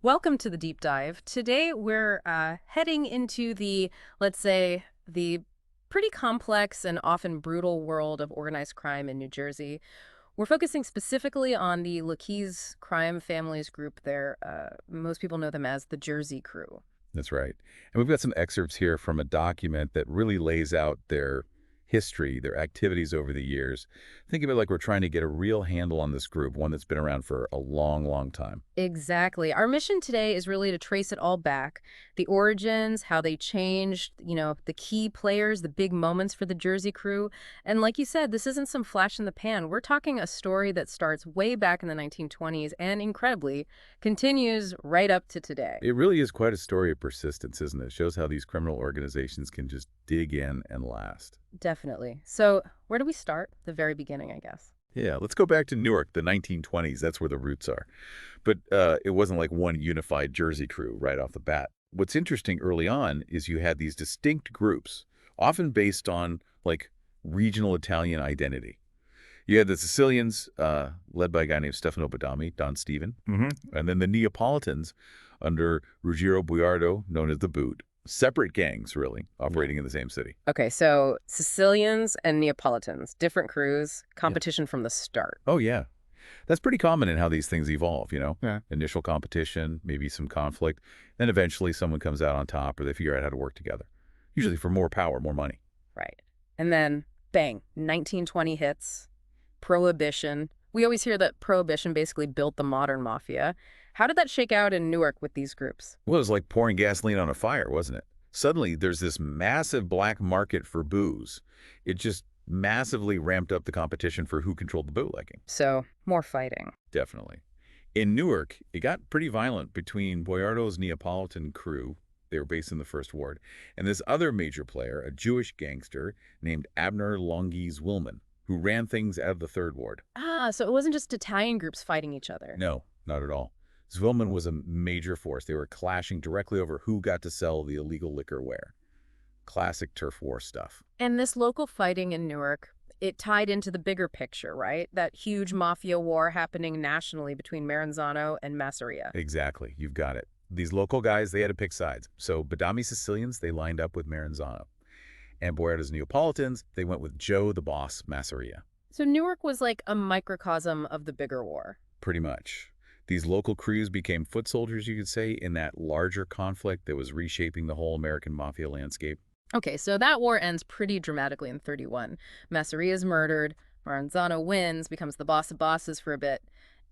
Welcome to the deep dive. Today we're heading into let's say, the pretty complex and often brutal world of organized crime in New Jersey. We're focusing specifically on the Lucchese Crime Family's group there. Most people know them as the Jersey Crew. That's right. And we've got some excerpts here from a document that really lays out their history, their activities over the years. Think of it like we're trying to get a real handle on this group, one that's been around for a long, long time. Exactly. Our mission today is really to trace it all back. The origins, how they changed, the key players, the big moments for the Jersey Crew. And like you said, this isn't some flash in the pan. We're talking a story that starts way back in the 1920s and incredibly continues right up to today. It really is quite a story of persistence, isn't it? It shows how these criminal organizations can just dig in and last. Definitely. So where do we start? The very beginning, I guess. Yeah, let's go back to Newark, the 1920s. That's where the roots are. But it wasn't like one unified Jersey crew right off the bat. What's interesting early on is you had these distinct groups, often based on, like, regional Italian identity. You had the Sicilians, led by a guy named Stefano Badami, Don Steven, and then the Neapolitans under Ruggiero Buiardo, known as the Boot. Separate gangs, really, operating in the same city. Okay, so Sicilians and Neapolitans, different crews, competition from the start. Oh, yeah. That's pretty common in how these things evolve, you know? Yeah. Initial competition, maybe some conflict, then eventually someone comes out on top or they figure out how to work together. Usually for more power, more money. Right. And then, bang, 1920 hits, Prohibition. We always hear that Prohibition basically built the modern mafia. How did that shake out in Newark with these groups? Well, it was like pouring gasoline on a fire, wasn't it? Suddenly, there's this massive black market for booze. It just massively ramped up the competition for who controlled the bootlegging. So, more fighting. Definitely. In Newark, it got pretty violent between Boiardo's Neapolitan crew, they were based in the First Ward, and this other major player, a Jewish gangster named Abner Longies Willman, who ran things out of the Third Ward. Ah, so it wasn't just Italian groups fighting each other. No, not at all. Zwillman was a major force. They were clashing directly over who got to sell the illegal liquor where. Classic turf war stuff. And this local fighting in Newark, it tied into the bigger picture, right? That huge mafia war happening nationally between Maranzano and Masseria. Exactly. You've got it. These local guys, they had to pick sides. So Badami Sicilians, they lined up with Maranzano. And Boiardo's Neapolitans, they went with Joe the Boss Masseria. So Newark was like a microcosm of the bigger war. Pretty much. These local crews became foot soldiers, you could say, in that larger conflict that was reshaping the whole American mafia landscape. Okay, so that war ends pretty dramatically in 31. Masseria is murdered, Maranzano wins, becomes the boss of bosses for a bit,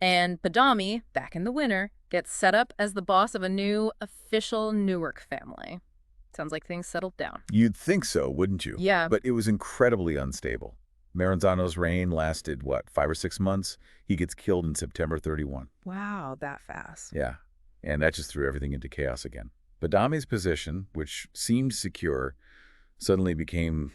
and Badami, back in the winter, gets set up as the boss of a new official Newark family. Sounds like things settled down. You'd think so, wouldn't you? Yeah. But it was incredibly unstable. Maranzano's reign lasted, what, 5 or 6 months? He gets killed in September 31. Wow, that fast. Yeah, and that just threw everything into chaos again. Badami's position, which seemed secure, suddenly became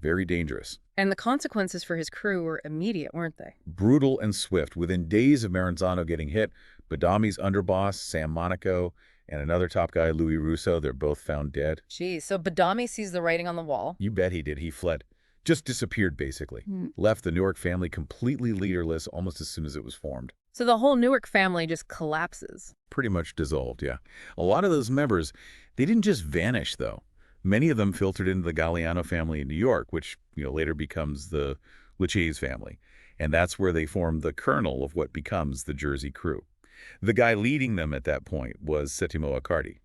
very dangerous. And the consequences for his crew were immediate, weren't they? Brutal and swift. Within days of Maranzano getting hit, Badami's underboss, Sam Monaco, and another top guy, Louis Russo, they're both found dead. Geez, so Badami sees the writing on the wall. You bet he did. He fled. Just disappeared, basically. Left the Newark family completely leaderless almost as soon as it was formed. So the whole Newark family just collapses. Pretty much dissolved, yeah. A lot of those members, they didn't just vanish, though. Many of them filtered into the Galliano family in New York, which later becomes the Lucchese family. And that's where they formed the kernel of what becomes the Jersey Crew. The guy leading them at that point was Settimo Accardi,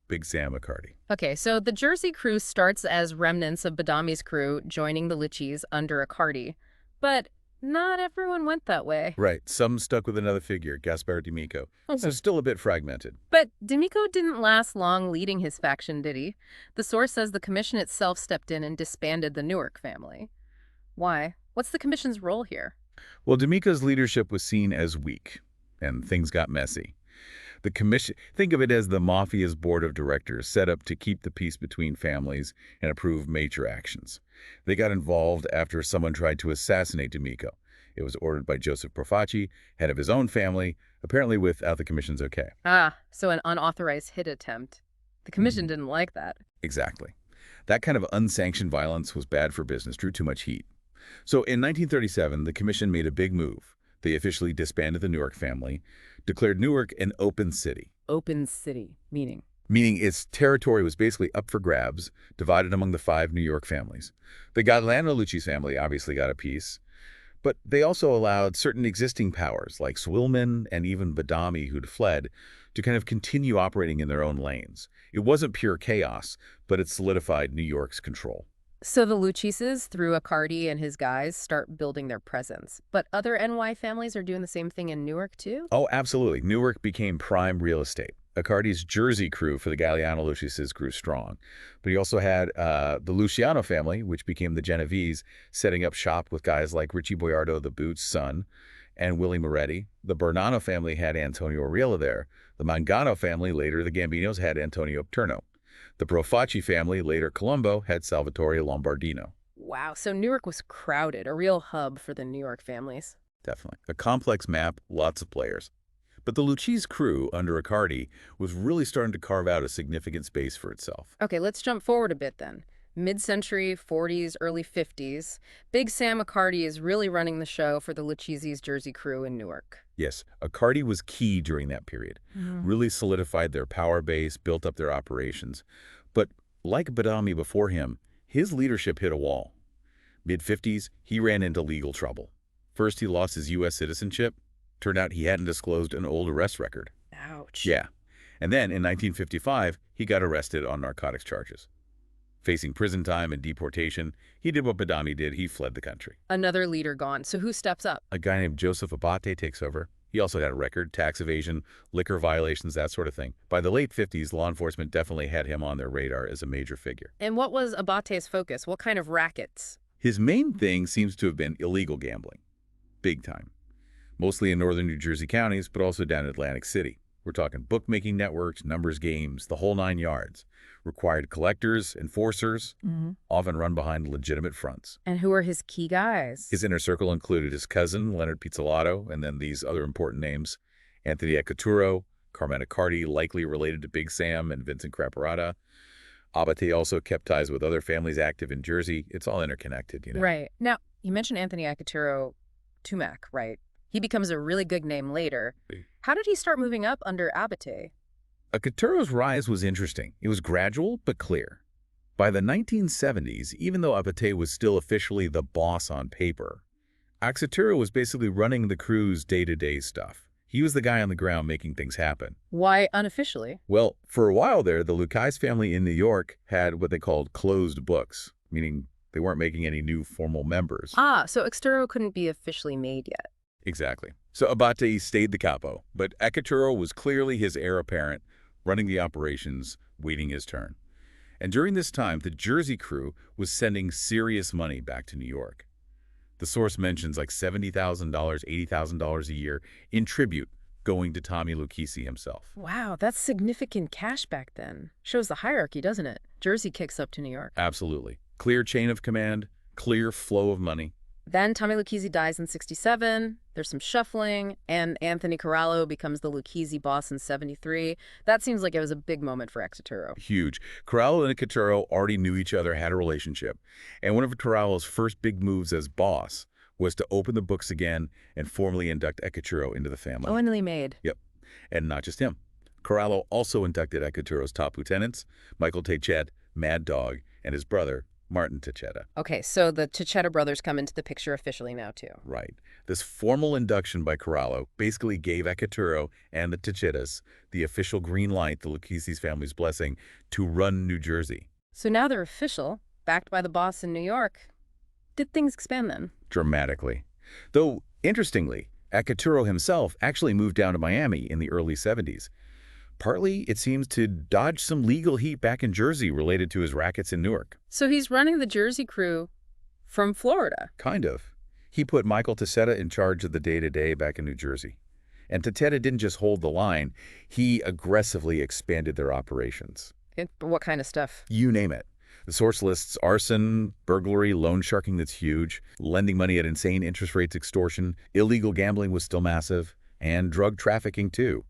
Big Sam Accardi. Okay, so the Jersey Crew starts as remnants of Badami's crew joining the Lucchese under Accardi. But not everyone went that way. Right. Some stuck with another figure, Gaspare D'Amico. So still a bit fragmented. But D'Amico didn't last long leading his faction, did he? The source says the commission itself stepped in and disbanded the Newark family. Why? What's the commission's role here? Well, D'Amico's leadership was seen as weak, and things got messy. The commission, think of it as the mafia's board of directors set up to keep the peace between families and approve major actions. They got involved after someone tried to assassinate D'Amico. It was ordered by Joseph Profaci, head of his own family, apparently without the commission's okay. Ah, so an unauthorized hit attempt. The commission didn't like that. Exactly. That kind of unsanctioned violence was bad for business, drew too much heat. So in 1937, the commission made a big move. They officially disbanded the Newark family, declared Newark an open city, Open city, meaning. meaning its territory was basically up for grabs, divided among the 5 New York families. The Galliano Lucchese family obviously got a piece, but they also allowed certain existing powers, like Swillman and even Badami, who'd fled, to kind of continue operating in their own lanes. It wasn't pure chaos, but it solidified New York's control. So the Luccheses, through Accardi and his guys, start building their presence. But other NY families are doing the same thing in Newark, too? Oh, absolutely. Newark became prime real estate. Accardi's Jersey crew for the Galliano Luccheses grew strong. But he also had the Luciano family, which became the Genovese, setting up shop with guys like Richie Boiardo, the Boots' son, and Willie Moretti. The Bernano family had Antonio Ariela there. The Mangano family, later the Gambinos, had Antonio Paterno. The Profacci family, later Colombo, had Salvatore Lombardino. Wow, so Newark was crowded, a real hub for the New York families. Definitely. A complex map, lots of players. But the Lucchese crew, under Accardi, was really starting to carve out a significant space for itself. Okay, let's jump forward a bit then. Mid-century, 40s, early 50s, Big Sam Accardi is really running the show for the Lucchese's Jersey crew in Newark. Yes, Accardi was key during that period. Really solidified their power base, built up their operations. But like Badami before him, his leadership hit a wall. Mid-50s, he ran into legal trouble. First, he lost his U.S. citizenship. Turned out he hadn't disclosed an old arrest record. Ouch. Yeah. And then, in 1955, he got arrested on narcotics charges. Facing prison time and deportation, he did what Badami did. He fled the country. Another leader gone. So who steps up? A guy named Joseph Abate takes over. He also had a record, tax evasion, liquor violations, that sort of thing. By the late 50s, law enforcement definitely had him on their radar as a major figure. And what was Abate's focus? What kind of rackets? His main thing seems to have been illegal gambling. Big time. Mostly in northern New Jersey counties, but also down in Atlantic City. We're talking bookmaking networks, numbers games, the whole 9 yards. Required collectors, enforcers, often run behind legitimate fronts. And who are his key guys? His inner circle included his cousin, Leonard Pizzolatto, and then these other important names, Anthony Ecaturo, Carmen Accardi, likely related to Big Sam and Vincent Craparata. Abate also kept ties with other families active in Jersey. It's all interconnected, you know. Right. Now, you mentioned Anthony Ecaturo, Tumac, right? He becomes a really good name later. How did he start moving up under Abate? Ecaturo's rise was interesting. It was gradual, but clear. By the 1970s, even though Abate was still officially the boss on paper, Ecaturo was basically running the crew's day-to-day stuff. He was the guy on the ground making things happen. Why unofficially? Well, for a while there, the Lucchese family in New York had what they called closed books, meaning they weren't making any new formal members. Ah, so Ecaturo couldn't be officially made yet. Exactly. So Abate stayed the capo, but Ecaturo was clearly his heir apparent, running the operations, waiting his turn. And during this time, the Jersey crew was sending serious money back to New York. The source mentions like $70,000, $80,000 a year in tribute going to Tommy Lucchese himself. Wow, that's significant cash back then. Shows the hierarchy, doesn't it? Jersey kicks up to New York. Absolutely. Clear chain of command, clear flow of money. Then Tommy Lucchese dies in 67, there's some shuffling, and Anthony Corallo becomes the Lucchese boss in 73. That seems like it was a big moment for Ecaturo. Huge. Corallo and Ecaturo already knew each other, had a relationship. And one of Corallo's first big moves as boss was to open the books again and formally induct Ecaturo into the family. Oh, and they made. Yep. And not just him. Corallo also inducted Ecaturo's top lieutenants, Michael Techet, Mad Dog, and his brother, Martin Techeta. Okay, so the Techeta brothers come into the picture officially now, too. Right. This formal induction by Corallo basically gave Ecaturo and the Techetas the official green light, the Lucchese's family's blessing, to run New Jersey. So now they're official, backed by the boss in New York. Did things expand then? Dramatically. Though, interestingly, Ecaturo himself actually moved down to Miami in the early 70s. Partly, it seems, to dodge some legal heat back in Jersey related to his rackets in Newark. So he's running the Jersey crew from Florida. Kind of. He put Michael Techeta in charge of the day-to-day back in New Jersey. And Techeta didn't just hold the line, he aggressively expanded their operations. What kind of stuff? You name it. The source lists arson, burglary, loan sharking that's huge, lending money at insane interest rates, extortion, illegal gambling was still massive, and drug trafficking too.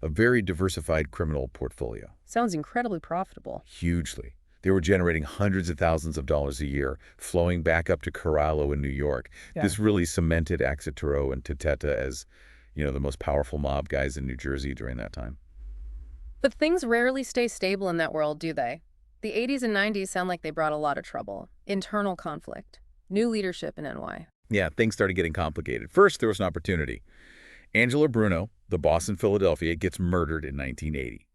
A very diversified criminal portfolio. Sounds incredibly profitable. Hugely. They were generating hundreds of thousands of dollars a year, flowing back up to Corallo in New York. Yeah. This really cemented Ecaturo and Techeta as the most powerful mob guys in New Jersey during that time. But things rarely stay stable in that world, do they? The 80s and 90s sound like they brought a lot of trouble. Internal conflict. New leadership in NY. Yeah, things started getting complicated. First, there was an opportunity. Angelo Bruno, the boss in Philadelphia, gets murdered in 1980.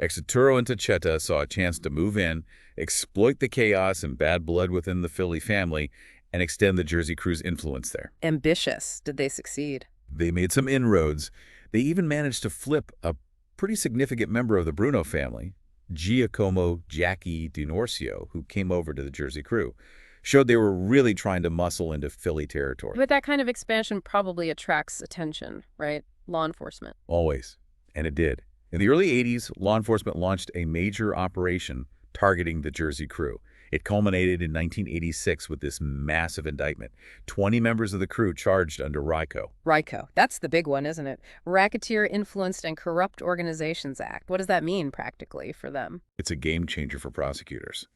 Exituro and Tachetta saw a chance to move in, exploit the chaos and bad blood within the Philly family, and extend the Jersey Crew's influence there. Ambitious. Did they succeed? They made some inroads. They even managed to flip a pretty significant member of the Bruno family, Giacomo Jackie DiNorsio, who came over to the Jersey Crew. Showed they were really trying to muscle into Philly territory. But that kind of expansion probably attracts attention, right? Law enforcement. Always. And it did. In the early 80s, law enforcement launched a major operation targeting the Jersey Crew. It culminated in 1986 with this massive indictment. 20 members of the crew charged under RICO. RICO. That's the big one, isn't it? Racketeer Influenced and Corrupt Organizations Act. What does that mean practically for them? It's a game changer for prosecutors.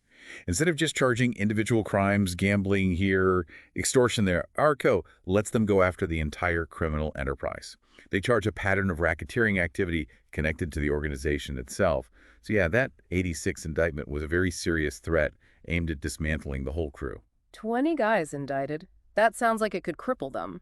Instead of just charging individual crimes, gambling here, extortion there, RICO lets them go after the entire criminal enterprise. They charge a pattern of racketeering activity connected to the organization itself. So yeah, that 86 indictment was a very serious threat aimed at dismantling the whole crew. 20 guys indicted. That sounds like it could cripple them.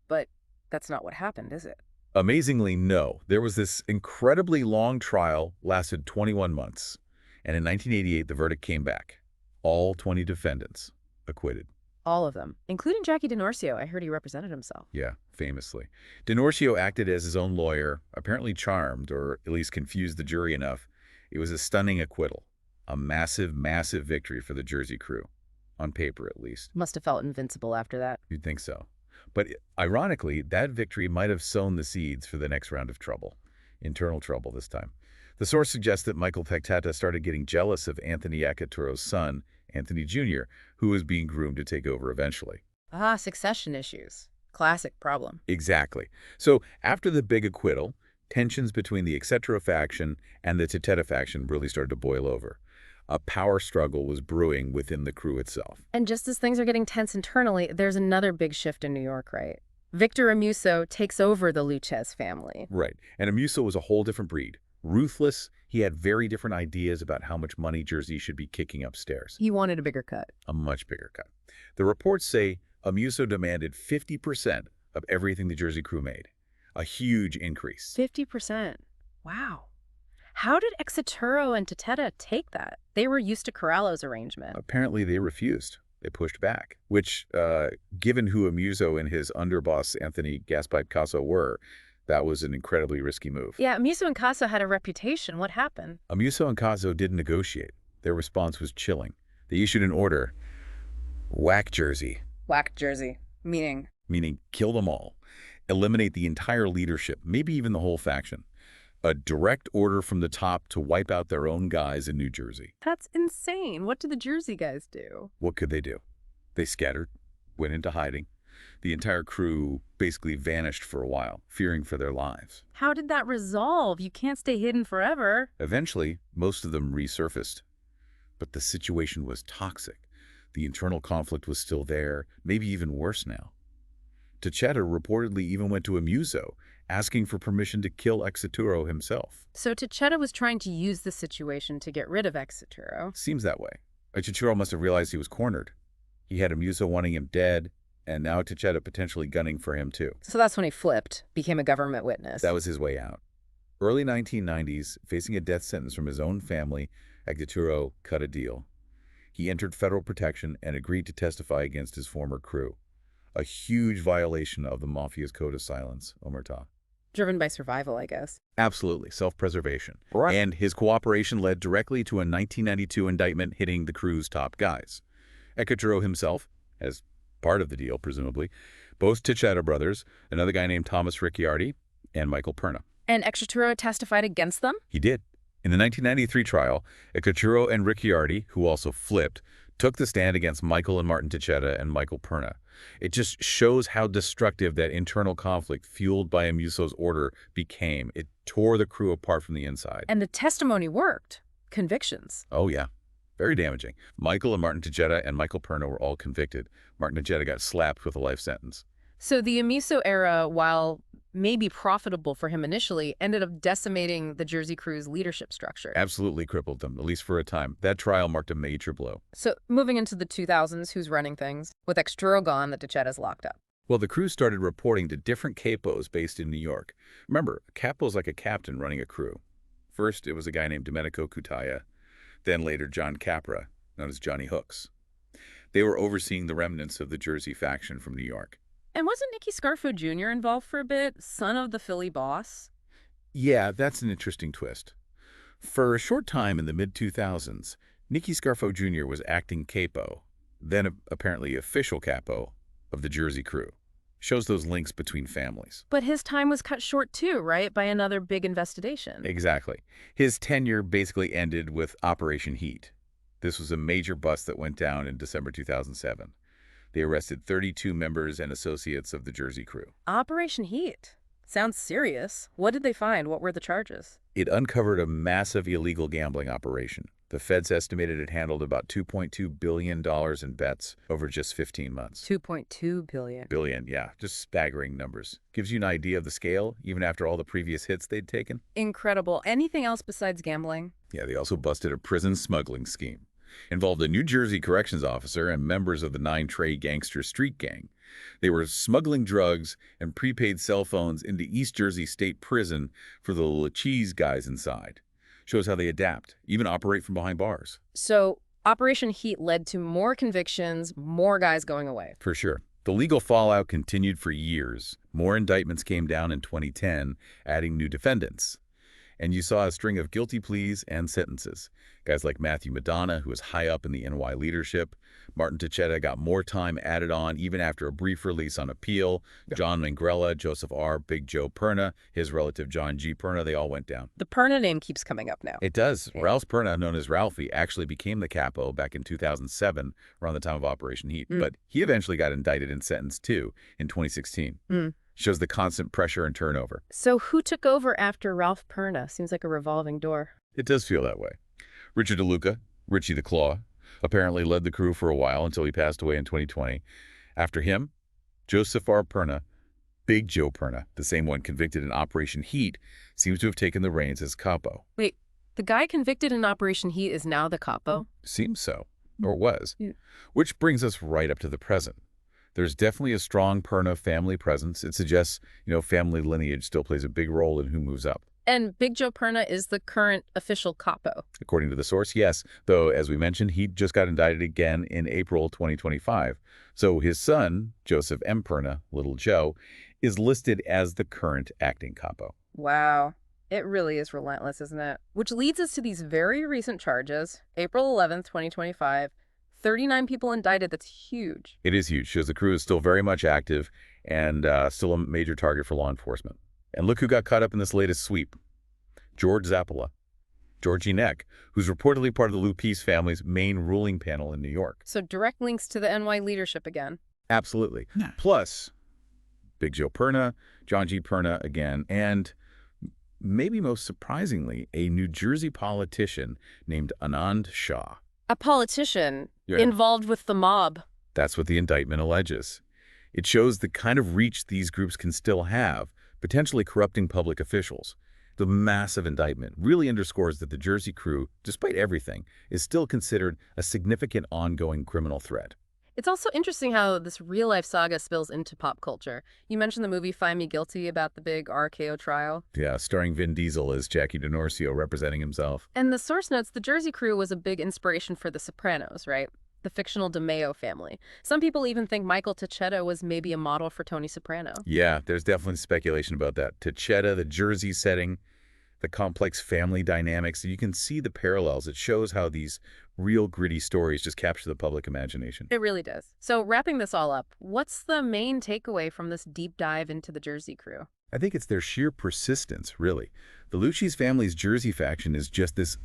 But that's not what happened, is it? Amazingly, no. There was this incredibly long trial, lasted 21 months. And in 1988, the verdict came back. All 20 defendants acquitted. All of them, including Jackie DiNorsio. I heard he represented himself. Yeah, famously. DiNorsio acted as his own lawyer, apparently charmed, or at least confused the jury enough. It was a stunning acquittal. A massive, massive victory for the Jersey Crew. On paper, at least. Must have felt invincible after that. You'd think so. But ironically, that victory might have sown the seeds for the next round of trouble. Internal trouble this time. The source suggests that Michael Tactata started getting jealous of Anthony Acaturo's son, Anthony Jr., who was being groomed to take over eventually. Ah, succession issues. Classic problem. Exactly. So after the big acquittal, tensions between the Aceturo faction and the Tactata faction really started to boil over. A power struggle was brewing within the crew itself. And just as things are getting tense internally, there's another big shift in New York, right? Victor Amuso takes over the Lucchese family. Right. And Amuso was a whole different breed. Ruthless, he had very different ideas about how much money Jersey should be kicking upstairs. He wanted a bigger cut. A much bigger cut. The reports say Amuso demanded 50% of everything the Jersey Crew made. A huge increase. 50%. Wow. How did Exituro and Tactata take that? They were used to Corralo's arrangement. Apparently they refused. They pushed back, which, given who Amuso and his underboss Anthony Gaspipe Caso were, that was an incredibly risky move. Yeah, Amuso and Caso had a reputation. What happened? Amuso and Caso didn't negotiate. Their response was chilling. They issued an order, whack Jersey. Whack Jersey. Meaning? Meaning kill them all. Eliminate the entire leadership, maybe even the whole faction. A direct order from the top to wipe out their own guys in New Jersey. That's insane. What did the Jersey guys do? What could they do? They scattered, went into hiding. The entire crew basically vanished for a while, fearing for their lives. How did that resolve? You can't stay hidden forever. Eventually, most of them resurfaced. But the situation was toxic. The internal conflict was still there, maybe even worse now. Tactata reportedly even went to Amuso, asking for permission to kill Exituro himself. So Tactata was trying to use the situation to get rid of Exituro. Seems that way. Exituro must have realized he was cornered. He had Amuso wanting him dead, and now Tactata potentially gunning for him too. So that's when he flipped, became a government witness. That was his way out. Early 1990s, facing a death sentence from his own family, Exituro cut a deal. He entered federal protection and agreed to testify against his former crew. A huge violation of the Mafia's code of silence, omerta. Driven by survival, I guess. Absolutely, self-preservation. Right. And his cooperation led directly to a 1992 indictment hitting the crew's top guys. Exituro himself, as part of the deal, presumably, both Tactata brothers, another guy named Thomas Ricciardi, and Michael Perna. And Exituro testified against them? He did. In the 1993 trial, Exituro and Ricciardi, who also flipped, took the stand against Michael and Martin Tactata and Michael Perna. It just shows how destructive that internal conflict fueled by Amuso's order became. It tore the crew apart from the inside. And the testimony worked. Convictions. Oh, yeah. Very damaging. Michael and Martin Tactata and Michael Perna were all convicted. Martin Tactata got slapped with a life sentence. So the Amuso era, while maybe profitable for him initially, ended up decimating the Jersey Crew's leadership structure. Absolutely crippled them, at least for a time. That trial marked a major blow. So moving into the 2000s, who's running things? With Extro gone, the Dichetta's locked up. Well, the crew started reporting to different capos based in New York. Remember, a capo's like a captain running a crew. First, it was a guy named Domenico Cutaya, then later John Capra, known as Johnny Hooks. They were overseeing the remnants of the Jersey faction from New York. And wasn't Nicky Scarfo Jr. involved for a bit? Son of the Philly boss? Yeah, that's an interesting twist. For a short time in the mid-2000s, Nicky Scarfo Jr. was acting capo, then apparently official capo, of the Jersey Crew. Shows those links between families. But his time was cut short too, right? By another big investigation. Exactly. His tenure basically ended with Operation Heat. This was a major bust that went down in December 2007. They arrested 32 members and associates of the Jersey Crew. Operation Heat. Sounds serious. What did they find? What were the charges? It uncovered a massive illegal gambling operation. The feds estimated it handled about $2.2 billion in bets over just 15 months. 2.2 billion. Billion, yeah. Just staggering numbers. Gives you an idea of the scale, even after all the previous hits they'd taken. Incredible. Anything else besides gambling? Yeah, they also busted a prison smuggling scheme. Involved a New Jersey corrections officer and members of the 9 Gangster street gang. They were smuggling drugs and prepaid cell phones into East Jersey State Prison for the Lucchese guys inside. Shows how they adapt, even operate from behind bars. So Operation Heat led to more convictions, more guys going away. For sure. The legal fallout continued for years. More indictments came down in 2010, adding new defendants. And you saw a string of guilty pleas and sentences. Guys like Matthew Madonna, who was high up in the NY leadership. Martin Dichetta got more time added on even after a brief release on appeal. John Mangrella, Joseph R., Big Joe Perna, his relative John G. Perna, they all went down. The Perna name keeps coming up now. It does. Yeah. Ralph Perna, known as Ralphie, actually became the capo back in 2007, around the time of Operation Heat. But he eventually got indicted and sentenced, too, in 2016. Shows the constant pressure and turnover. So who took over after Ralph Perna? Seems like a revolving door. It does feel that way. Richard DeLuca, Richie the Claw, apparently led the crew for a while until he passed away in 2020. After him, Joseph R. Perna, Big Joe Perna, the same one convicted in Operation Heat, seems to have taken the reins as capo. Wait, the guy convicted in Operation Heat is now the capo? Seems so, or was. Yeah. Which brings us right up to the present. There's definitely a strong Perna family presence. It suggests, family lineage still plays a big role in who moves up. And Big Joe Perna is the current official capo. According to the source, yes. Though, as we mentioned, he just got indicted again in April 2025. So his son, Joseph M. Perna, Little Joe, is listed as the current acting capo. Wow. It really is relentless, isn't it? Which leads us to these very recent charges. April 11th, 2025. 39 people indicted. That's huge. It is huge, because the crew is still very much active and still a major target for law enforcement. And look who got caught up in this latest sweep. George Zappola, Georgie Neck, who's reportedly part of the Lucchese family's main ruling panel in New York. So direct links to the NY leadership again. Absolutely. Plus, Big Joe Perna, John G. Perna again, and maybe most surprisingly, a New Jersey politician named Anand Shah. A politician involved with the mob. That's what the indictment alleges. It shows the kind of reach these groups can still have, potentially corrupting public officials. The massive indictment really underscores that the Jersey Crew, despite everything, is still considered a significant ongoing criminal threat. It's also interesting how this real-life saga spills into pop culture. You mentioned the movie Find Me Guilty about the big RKO trial. Yeah, starring Vin Diesel as Jackie DiNorsio representing himself. And the source notes the Jersey Crew was a big inspiration for The Sopranos, right? The fictional DeMeo family. Some people even think Michael Dichetta was maybe a model for Tony Soprano. Yeah, there's definitely speculation about that. Dichetta, the Jersey setting, the complex family dynamics. You can see the parallels. It shows how these real gritty stories just capture the public imagination. It really does. So wrapping this all up, what's the main takeaway from this deep dive into the Jersey Crew? I think it's their sheer persistence, really. The Lucchese family's Jersey faction is just this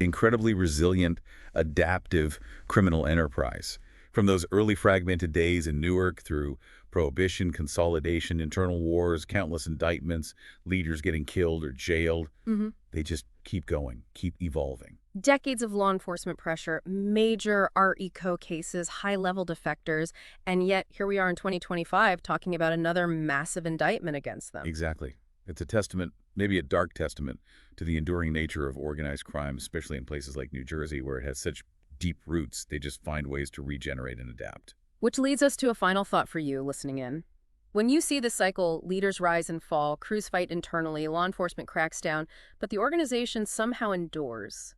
incredibly resilient, adaptive criminal enterprise. From those early fragmented days in Newark through prohibition, consolidation, internal wars, countless indictments, leaders getting killed or jailed, they just keep going, keep evolving. Decades of law enforcement pressure, major RECO cases, high-level defectors, and yet here we are in 2025 talking about another massive indictment against them. Exactly. It's a testament, maybe a dark testament, to the enduring nature of organized crime, especially in places like New Jersey, where it has such deep roots. They just find ways to regenerate and adapt. Which leads us to a final thought for you listening in. When you see this cycle, leaders rise and fall, crews fight internally, law enforcement cracks down, but the organization somehow endures.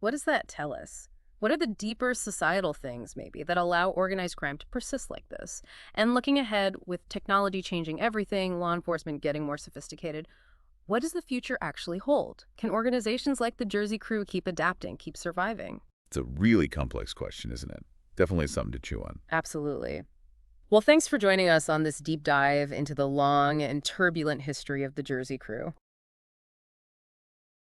What does that tell us? What are the deeper societal things, maybe, that allow organized crime to persist like this? And looking ahead, with technology changing everything, law enforcement getting more sophisticated, what does the future actually hold? Can organizations like the Jersey Crew keep adapting, keep surviving? It's a really complex question, isn't it? Definitely something to chew on. Absolutely. Well, thanks for joining us on this deep dive into the long and turbulent history of the Jersey Crew.